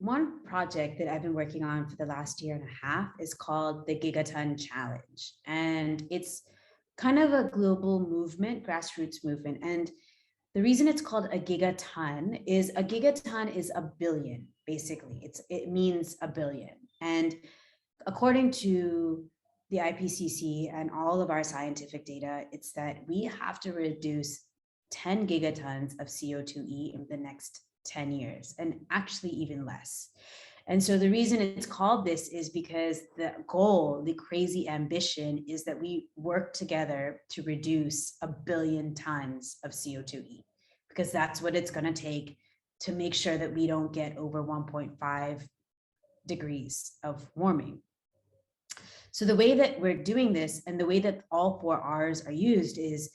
one project that I've been working on for the last year and a half is called the Gigaton Challenge. And it's kind of a global movement, grassroots movement. And the reason it's called a gigaton is a billion, basically. It means a billion. And according to the IPCC and all of our scientific data, it's that we have to reduce 10 gigatons of CO2e in the next 10 years, and actually even less. And so the reason it's called this is because the goal, the crazy ambition, is that we work together to reduce a billion tons of CO2e, because that's what it's going to take to make sure that we don't get over 1.5 degrees of warming. So the way that we're doing this and the way that all 4 Rs are used is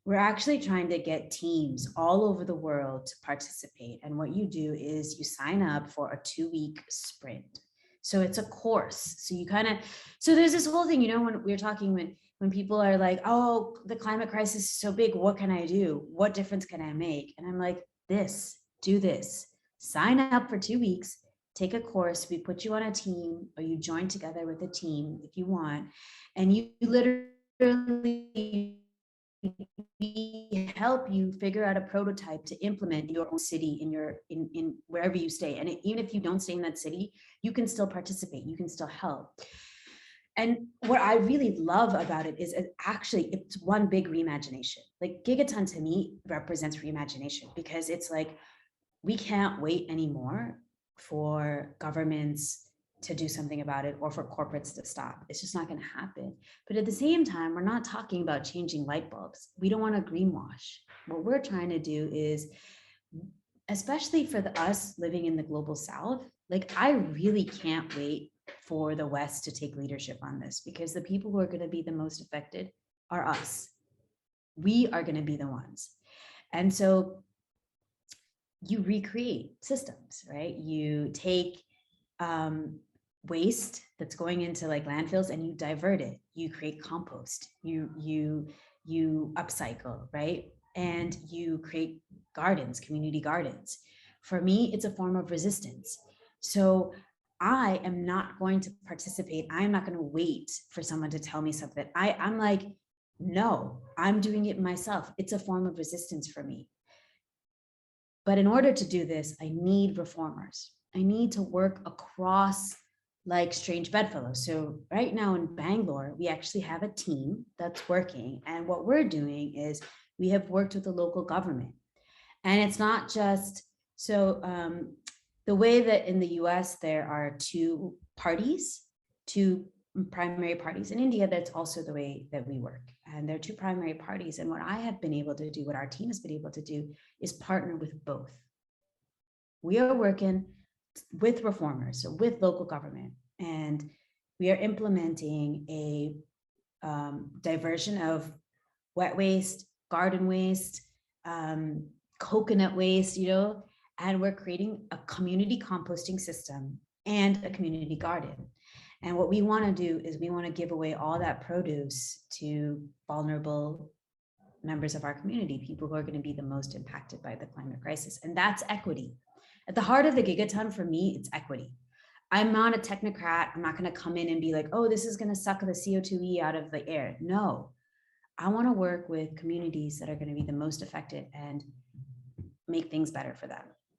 we're actually trying to get teams all over the world to participate. And what you do is you sign up for a 2-week sprint. So it's a course. So you so there's this whole thing, when we're talking, when people are like, oh, the climate crisis is so big, what can I do? What difference can I make? And I'm like, do this, sign up for 2 weeks, take a course. We put you on a team, or you join together with a team if you want. And you literally, we help you figure out a prototype to implement in your own city, in wherever you stay. And even if you don't stay in that city, you can still participate, you can still help. And what I really love about it is it's one big reimagination. Like Gigaton to me represents reimagination, because it's like, we can't wait anymore for governments to do something about it, or for corporates to stop. It's just not going to happen. But at the same time, we're not talking about changing light bulbs. We don't want to greenwash. What we're trying to do is, especially for us living in the global South, like, I really can't wait for the West to take leadership on this, because the people who are going to be the most affected are us. We are going to be the ones. And so you recreate systems, right? You take waste that's going into like landfills and you divert it. You create compost. You upcycle, right? And you create gardens, community gardens. For me, it's a form of resistance. So I am not going to participate. I'm not going to wait for someone to tell me something. I'm like, no, I'm doing it myself. It's a form of resistance for me. But in order to do this, I need reformers. I need to work across like strange bedfellows. So right now in Bangalore, we actually have a team that's working. And what we're doing is we have worked with the local government. And it's not just, the way that in the US, there are two primary parties. In India, that's also the way that we work. And there are two primary parties. And what I have been able to do, what our team has been able to do, is partner with both. We are working with reformers, so with local government, and we are implementing a diversion of wet waste, garden waste, coconut waste, and we're creating a community composting system and a community garden. And what we want to do is we want to give away all that produce to vulnerable members of our community, people who are going to be the most impacted by the climate crisis. And that's equity. At the heart of the Gigaton, for me, it's equity. I'm not a technocrat. I'm not going to come in and be like, oh, this is going to suck the CO2e out of the air. No, I want to work with communities that are going to be the most affected and make things better for them.